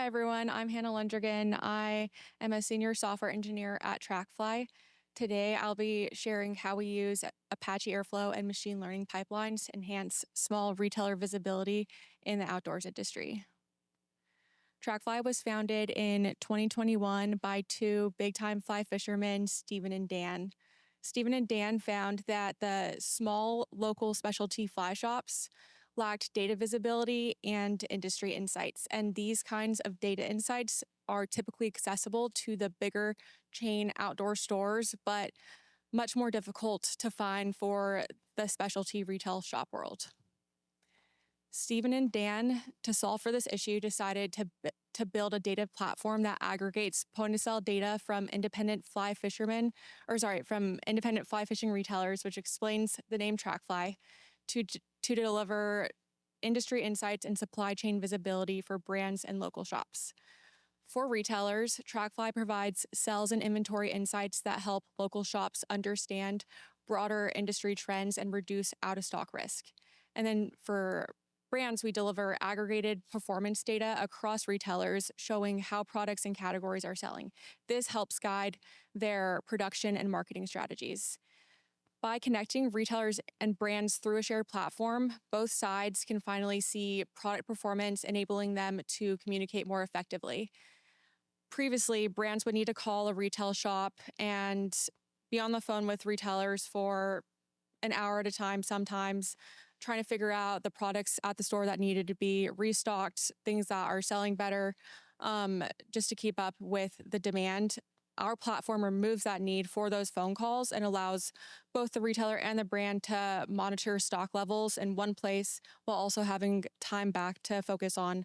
Hi, everyone. I'm Hannah Lundrigan. I am a senior software engineer at TrackFly. Today, I'll be sharing how we use Apache Airflow and machine learning pipelines to enhance small retailer visibility in the outdoors industry. TrackFly was founded in 2021 by two big-time fly fishermen, Stephen and Dan. Stephen and Dan found that the small local specialty fly shops lacked data visibility and industry insights. And these kinds of data insights are typically accessible to the bigger chain outdoor stores, but much more difficult to find for the specialty retail shop world. Stephen and Dan, to solve for this issue, decided to build a data platform that aggregates point-of-sale data from independent fly fishing retailers, which explains the name TrackFly, to deliver industry insights and supply chain visibility for brands and local shops. For retailers, TrackFly provides sales and inventory insights that help local shops understand broader industry trends and reduce out-of-stock risk. And then for brands, we deliver aggregated performance data across retailers showing how products and categories are selling. This helps guide their production and marketing strategies. By connecting retailers and brands through a shared platform, both sides can finally see product performance, enabling them to communicate more effectively. Previously, brands would need to call a retail shop and be on the phone with retailers for an hour at a time, sometimes trying to figure out the products at the store that needed to be restocked, things that are selling better, just to keep up with the demand. Our platform removes that need for those phone calls and allows both the retailer and the brand to monitor stock levels in one place while also having time back to focus on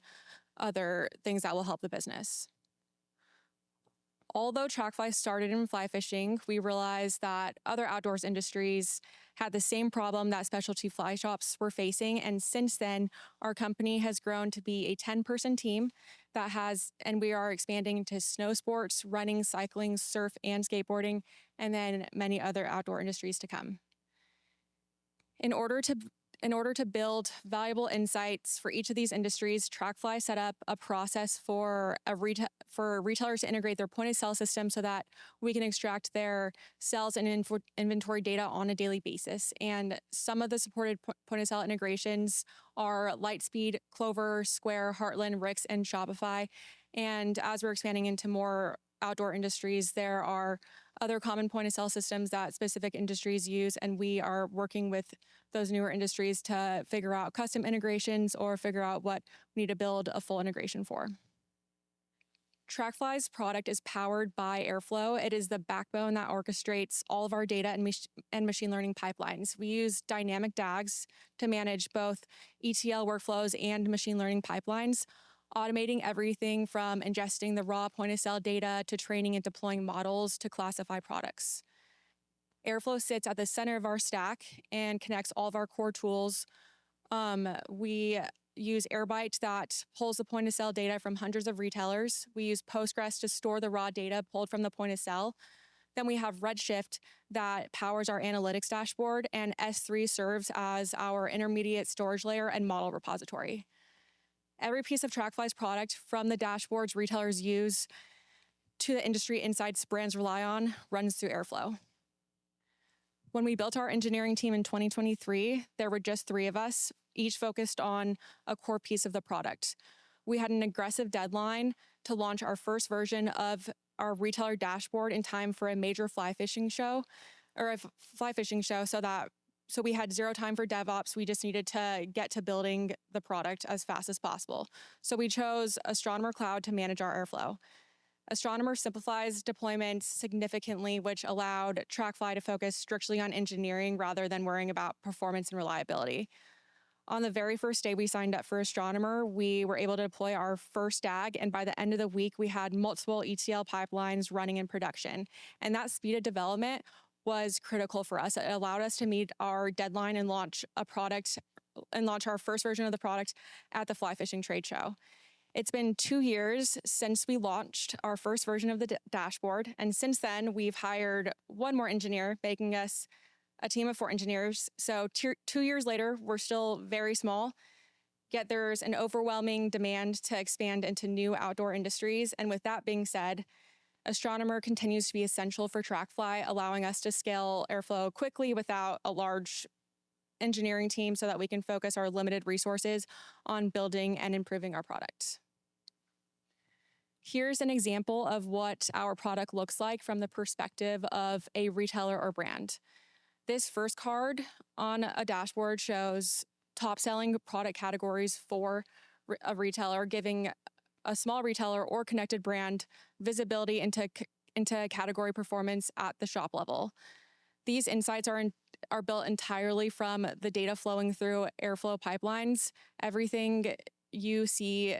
other things that will help the business. Although TrackFly started in fly fishing, we realized that other outdoors industries had the same problem that specialty fly shops were facing. And since then, our company has grown to be a 10-person team and we are expanding to snow sports, running, cycling, surf, and skateboarding, and then many other outdoor industries to come. In order to build valuable insights for each of these industries, TrackFly set up a process for retailers to integrate their point-of-sale system so that we can extract their sales and inventory data on a daily basis. And some of the supported point-of-sale integrations are Lightspeed, Clover, Square, Heartland, Rix, and Shopify. And as we're expanding into more outdoor industries, there are other common point-of-sale systems that specific industries use, and we are working with those newer industries to figure out custom integrations or figure out what we need to build a full integration for. TrackFly's product is powered by Airflow. It is the backbone that orchestrates all of our data and machine learning pipelines. We use dynamic DAGs to manage both ETL workflows and machine learning pipelines, automating everything from ingesting the raw point-of-sale data to training and deploying models to classify products. Airflow sits at the center of our stack and connects all of our core tools. We use Airbyte that pulls the point-of-sale data from hundreds of retailers. We use Postgres to store the raw data pulled from the point-of-sale. Then we have Redshift that powers our analytics dashboard, and S3 serves as our intermediate storage layer and model repository. Every piece of TrackFly's product, from the dashboards retailers use to the industry insights brands rely on, runs through Airflow. When we built our engineering team in 2023, there were just 3 of us, each focused on a core piece of the product. We had an aggressive deadline to launch our first version of our retailer dashboard in time for a major fly fishing show, so we had 0 time for DevOps. We just needed to get to building the product as fast as possible. So we chose Astronomer Cloud to manage our Airflow. Astronomer simplifies deployment significantly, which allowed TrackFly to focus strictly on engineering rather than worrying about performance and reliability. On the very first day we signed up for Astronomer, we were able to deploy our first DAG, and by the end of the week, we had multiple ETL pipelines running in production. And that speed of development was critical for us. It allowed us to meet our deadline and launch our first version of the product at the Fly Fishing Trade Show. It's been 2 years since we launched our first version of the dashboard, and since then, we've hired 1 more engineer, making us a team of 4 engineers. So 2 years later, we're still very small, Yet there's an overwhelming demand to expand into new outdoor industries. And with that being said, astronomer continues to be essential for TrackFly, allowing us to scale airflow quickly without a large engineering team so that we can focus our limited resources on building and improving our product. Here's an example of what our product looks like from the perspective of a retailer or brand. This first card on a dashboard shows top-selling product categories for a retailer, giving a small retailer or connected brand visibility into category performance at the shop level. These insights are built entirely from the data flowing through Airflow pipelines. Everything you see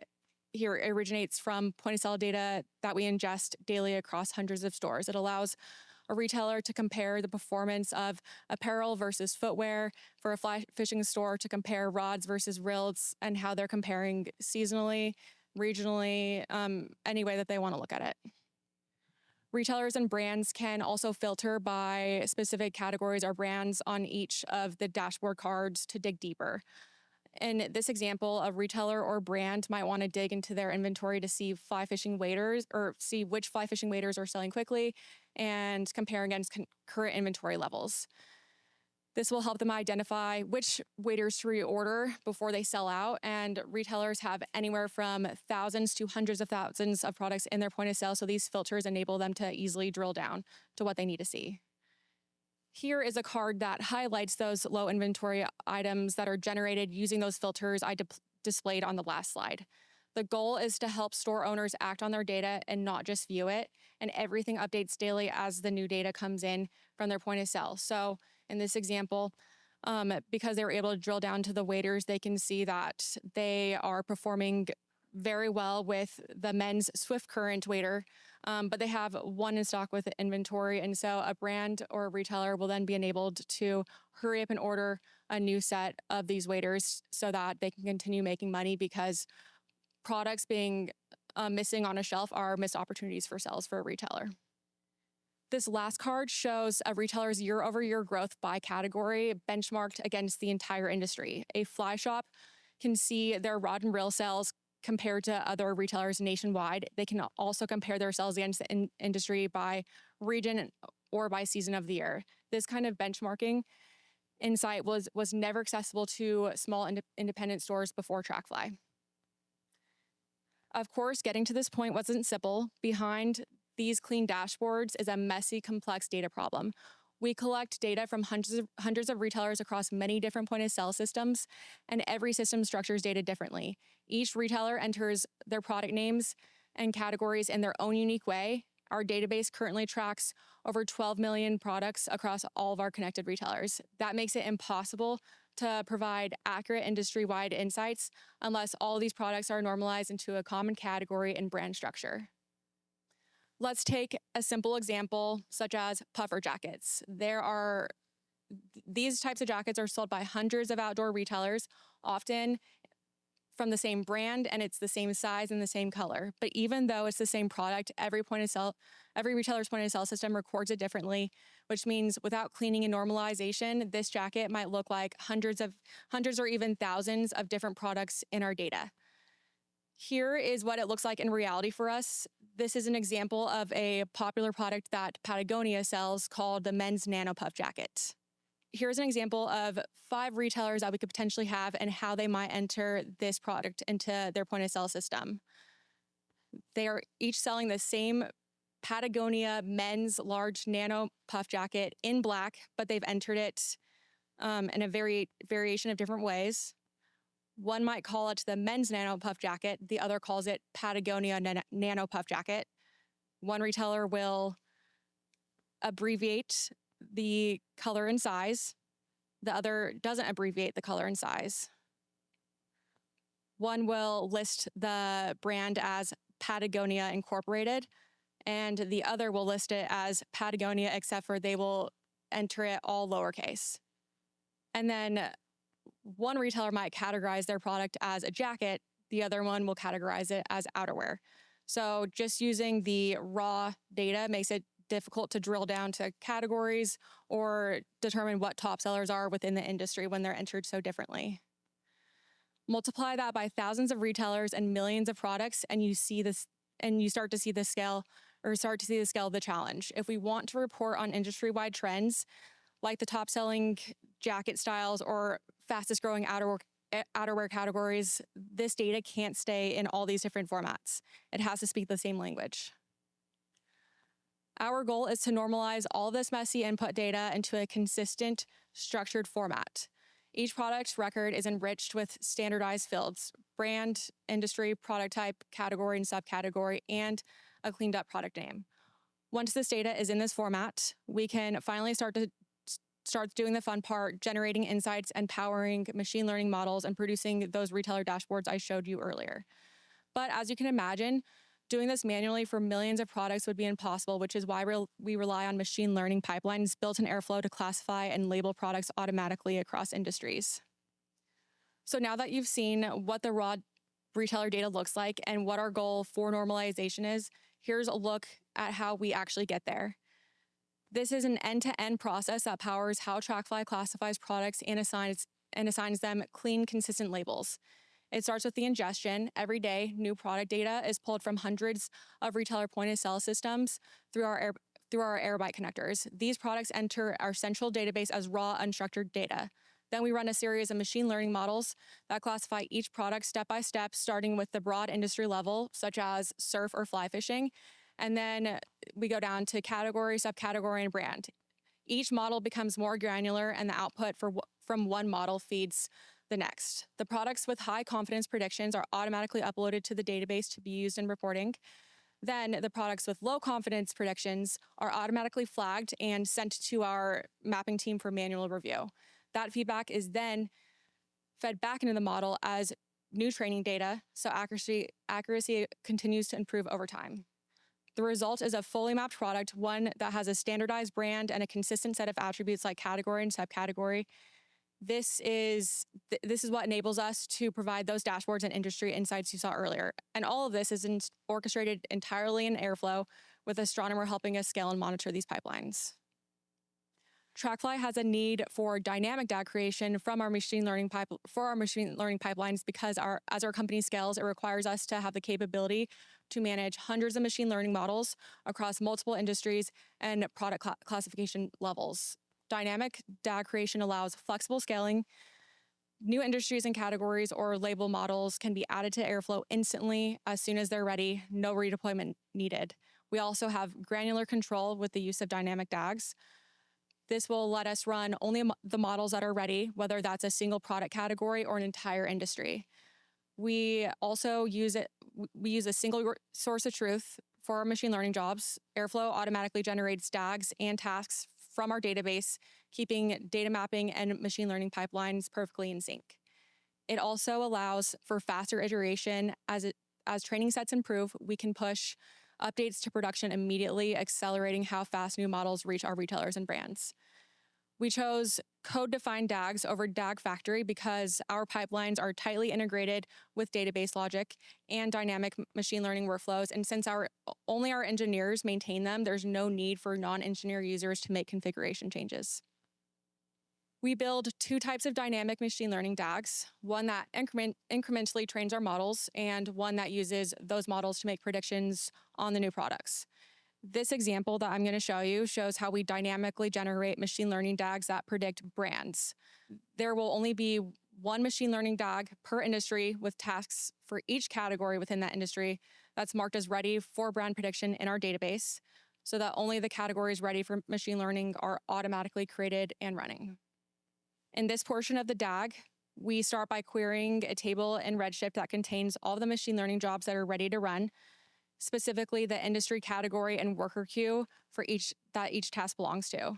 here originates from point-of-sale data that we ingest daily across hundreds of stores. It allows a retailer to compare the performance of apparel versus footwear, for a fly fishing store to compare rods versus reels, and how they're comparing seasonally, regionally, any way that they want to look at it. Retailers and brands can also filter by specific categories or brands on each of the dashboard cards to dig deeper. In this example, a retailer or brand might want to dig into their inventory to see fly fishing waders, or see which fly fishing waders are selling quickly and compare against current inventory levels. This will help them identify which waders to reorder before they sell out, and retailers have anywhere from thousands to hundreds of thousands of products in their point of sale, so these filters enable them to easily drill down to what they need to see. Here is a card that highlights those low inventory items that are generated using those filters I displayed on the last slide. The goal is to help store owners act on their data and not just view it, and everything updates daily as the new data comes in from their point of sale. So in this example, because they were able to drill down to the waders, they can see that they are performing very well with the men's Swift Current wader, but they have one in stock with inventory. And so a brand or a retailer will then be enabled to hurry up and order a new set of these waders so that they can continue making money, because products being missing on a shelf are missed opportunities for sales for a retailer. This last card shows a retailer's year-over-year growth by category benchmarked against the entire industry. A fly shop can see their rod and reel sales compared to other retailers nationwide. They can also compare their sales against the industry by region or by season of the year. This kind of benchmarking insight was never accessible to small independent stores before TrackFly. Of course, getting to this point wasn't simple. Behind these clean dashboards is a messy, complex data problem. We collect data from hundreds of retailers across many different point-of-sale systems, and every system structures data differently. Each retailer enters their product names and categories in their own unique way. Our database currently tracks over 12 million products across all of our connected retailers. That makes it impossible to provide accurate industry-wide insights unless all of these products are normalized into a common category and brand structure. Let's take a simple example, such as puffer jackets. These types of jackets are sold by hundreds of outdoor retailers, often from the same brand, and it's the same size and the same color. But even though it's the same product, every retailer's point of sale system records it differently, which means without cleaning and normalization, this jacket might look like hundreds or even thousands of different products in our data. Here is what it looks like in reality for us. This is an example of a popular product that Patagonia sells called the men's Nano Puff Jacket. Here's an example of 5 retailers that we could potentially have and how they might enter this product into their point of sale system. They are each selling the same Patagonia men's large Nano Puff Jacket in black, but they've entered it in a variation of different ways. One might call it the men's Nano Puff Jacket. The other calls it Patagonia Nano Puff Jacket. One retailer will abbreviate the color and size. The other doesn't abbreviate the color and size. One will list the brand as Patagonia Incorporated, and the other will list it as Patagonia, except for they will enter it all lowercase. And then one retailer might categorize their product as a jacket, the other one will categorize it as outerwear. So just using the raw data makes it difficult to drill down to categories or determine what top sellers are within the industry when they're entered so differently. Multiply that by thousands of retailers and millions of products, and you see this, and you start to see the scale of the challenge. If we want to report on industry-wide trends, like the top-selling jacket styles or fastest-growing outerwear categories, this data can't stay in all these different formats. It has to speak the same language. Our goal is to normalize all of this messy input data into a consistent, structured format. Each product record is enriched with standardized fields: brand, industry, product type, category and subcategory, and a cleaned up product name. Once this data is in this format, we can finally start doing the fun part, generating insights and powering machine learning models and producing those retailer dashboards I showed you earlier. But as you can imagine, doing this manually for millions of products would be impossible, which is why we rely on machine learning pipelines built in Airflow to classify and label products automatically across industries. So now that you've seen what the raw retailer data looks like and what our goal for normalization is, here's a look at how we actually get there. This is an end-to-end process that powers how TrackFly classifies products and assigns them clean, consistent labels. It starts with the ingestion. Every day, new product data is pulled from hundreds of retailer point-of-sale systems through our Airbyte connectors. These products enter our central database as raw, unstructured data. Then we run a series of machine learning models that classify each product step by step, starting with the broad industry level, such as surf or fly fishing. And then we go down to category, subcategory, and brand. Each model becomes more granular, and the output from one model feeds the next. The products with high confidence predictions are automatically uploaded to the database to be used in reporting. Then the products with low confidence predictions are automatically flagged and sent to our mapping team for manual review. That feedback is then fed back into the model as new training data, so accuracy continues to improve over time. The result is a fully mapped product, one that has a standardized brand and a consistent set of attributes like category and subcategory. This is what enables us to provide those dashboards and industry insights you saw earlier. And all of this is orchestrated entirely in Airflow, with Astronomer helping us scale and monitor these pipelines. TrackFly has a need for dynamic DAG creation from our machine learning pipelines because as our company scales, it requires us to have the capability to manage hundreds of machine learning models across multiple industries and product classification levels. Dynamic DAG creation allows flexible scaling. New industries and categories or label models can be added to Airflow instantly as soon as they're ready, no redeployment needed. We also have granular control with the use of dynamic DAGs. This will let us run only the models that are ready, whether that's a single product category or an entire industry. We also use a single source of truth for our machine learning jobs. Airflow automatically generates DAGs and tasks from our database, keeping data mapping and machine learning pipelines perfectly in sync. It also allows for faster iteration. As training sets improve, we can push updates to production immediately, accelerating how fast new models reach our retailers and brands. We chose code-defined DAGs over DAG Factory because our pipelines are tightly integrated with database logic and dynamic machine learning workflows. And since only our engineers maintain them, there's no need for non-engineer users to make configuration changes. We build two types of dynamic machine learning DAGs, one that incrementally trains our models and one that uses those models to make predictions on the new products. This example that I'm going to show you shows how we dynamically generate machine learning DAGs that predict brands. There will only be one machine learning DAG per industry with tasks for each category within that industry that's marked as ready for brand prediction in our database, so that only the categories ready for machine learning are automatically created and running. In this portion of the DAG, we start by querying a table in Redshift that contains all of the machine learning jobs that are ready to run, specifically the industry category and worker queue for each task belongs to.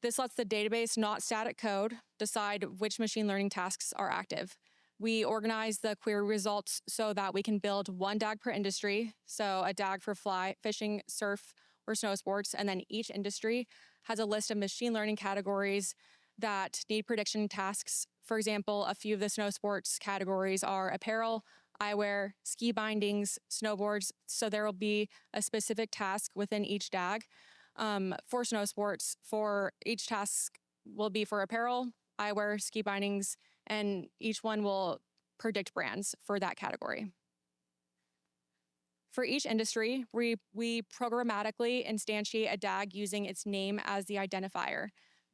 This lets the database, not static code, decide which machine learning tasks are active. We organize the query results so that we can build one DAG per industry, so a DAG for fly, fishing, surf, or snow sports, and then each industry has a list of machine learning categories that need prediction tasks. For example, a few of the snow sports categories are apparel, eyewear, ski bindings, snowboards. So there will be a specific task within each DAG. For snow sports, for each task will be for apparel, eyewear, ski bindings, and each one will predict brands for that category. For each industry, we programmatically instantiate a DAG using its name as the identifier.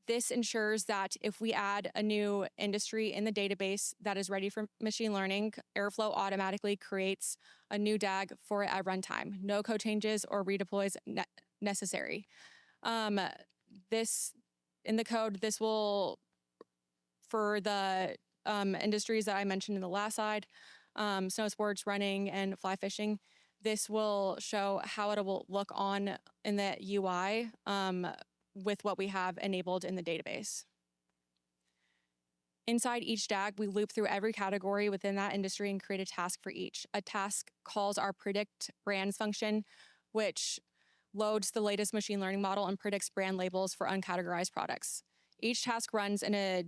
This ensures that if we add a new industry in the database that is ready for machine learning, Airflow automatically creates a new DAG for it at runtime. No code changes or redeploys necessary. This in the code, this will, for the industries that I mentioned in the last slide, snow sports, running, and fly fishing, this will show how it will look on in the UI with what we have enabled in the database. Inside each DAG, we loop through every category within that industry and create a task for each. A task calls our predict brands function, which loads the latest machine learning model and predicts brand labels for uncategorized products. Each task runs in a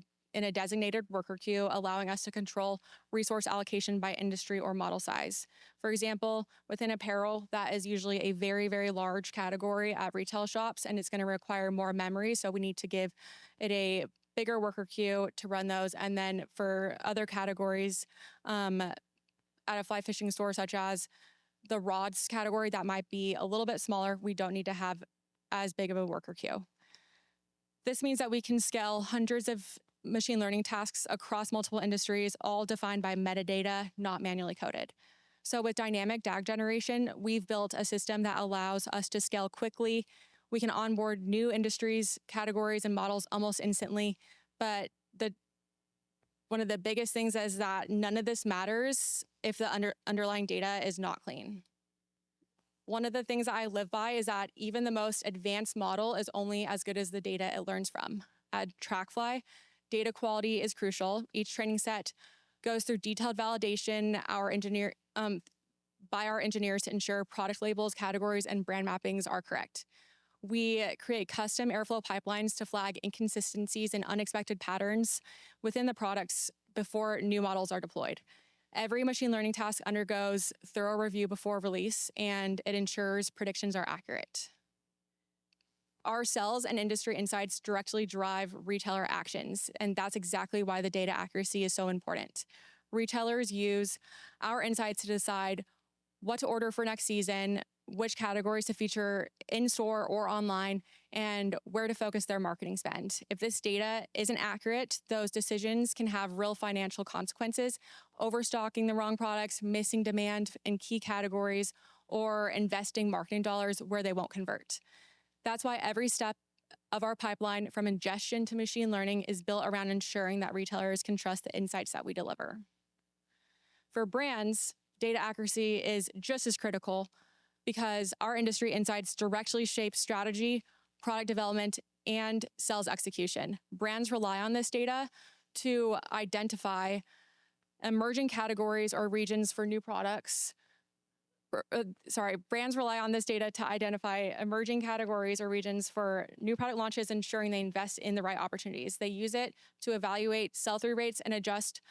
designated worker queue, allowing us to control resource allocation by industry or model size. For example, within apparel, that is usually a very, very large category at retail shops, and it's going to require more memory, so we need to give it a bigger worker queue to run those. And then for other categories, at a fly fishing store, such as the rods category, that might be a little bit smaller, we don't need to have as big of a worker queue. This means that we can scale hundreds of machine learning tasks across multiple industries, all defined by metadata, not manually coded. So with dynamic DAG generation, we've built a system that allows us to scale quickly. We can onboard new industries, categories, and models almost instantly. But one of the biggest things is that none of this matters if the underlying data is not clean. One of the things that I live by is that even the most advanced model is only as good as the data it learns from. At TrackFly, data quality is crucial. Each training set goes through detailed validation by our engineers to ensure product labels, categories, and brand mappings are correct. We create custom Airflow pipelines to flag inconsistencies and unexpected patterns within the products before new models are deployed. Every machine learning task undergoes thorough review before release, and it ensures predictions are accurate. Our sales and industry insights directly drive retailer actions, and that's exactly why the data accuracy is so important. Retailers use our insights to decide what to order for next season, which categories to feature in-store or online, and where to focus their marketing spend. If this data isn't accurate, those decisions can have real financial consequences: overstocking the wrong products, missing demand in key categories, or investing marketing dollars where they won't convert. That's why every step of our pipeline, from ingestion to machine learning, is built around ensuring that retailers can trust the insights that we deliver. For brands, data accuracy is just as critical because our industry insights directly shape strategy, product development, and sales execution. Brands rely on this data to identify emerging categories or regions for new products. Brands rely on this data to identify emerging categories or regions for new product launches, ensuring they invest in the right opportunities. They use it to evaluate sell-through rates and adjust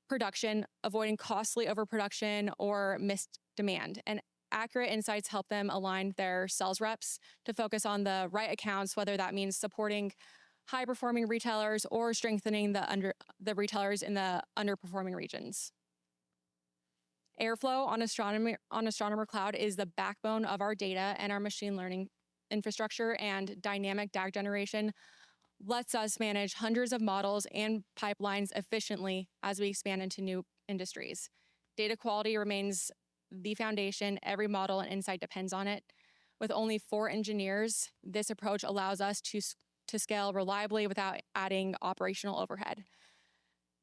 production, avoiding costly overproduction or missed demand. And accurate insights help them align their sales reps to focus on the right accounts, whether that means supporting high-performing retailers or strengthening the retailers in the underperforming regions. Airflow on Astronomer Cloud is the backbone of our data and our machine learning infrastructure, and dynamic DAG generation lets us manage hundreds of models and pipelines efficiently as we expand into new industries. Data quality remains the foundation. Every model and insight depends on it. With only 4 engineers, this approach allows us to scale reliably without adding operational overhead.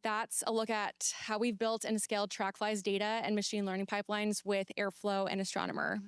That's a look at how we've built and scaled TrackFly's data and machine learning pipelines with Airflow and Astronomer.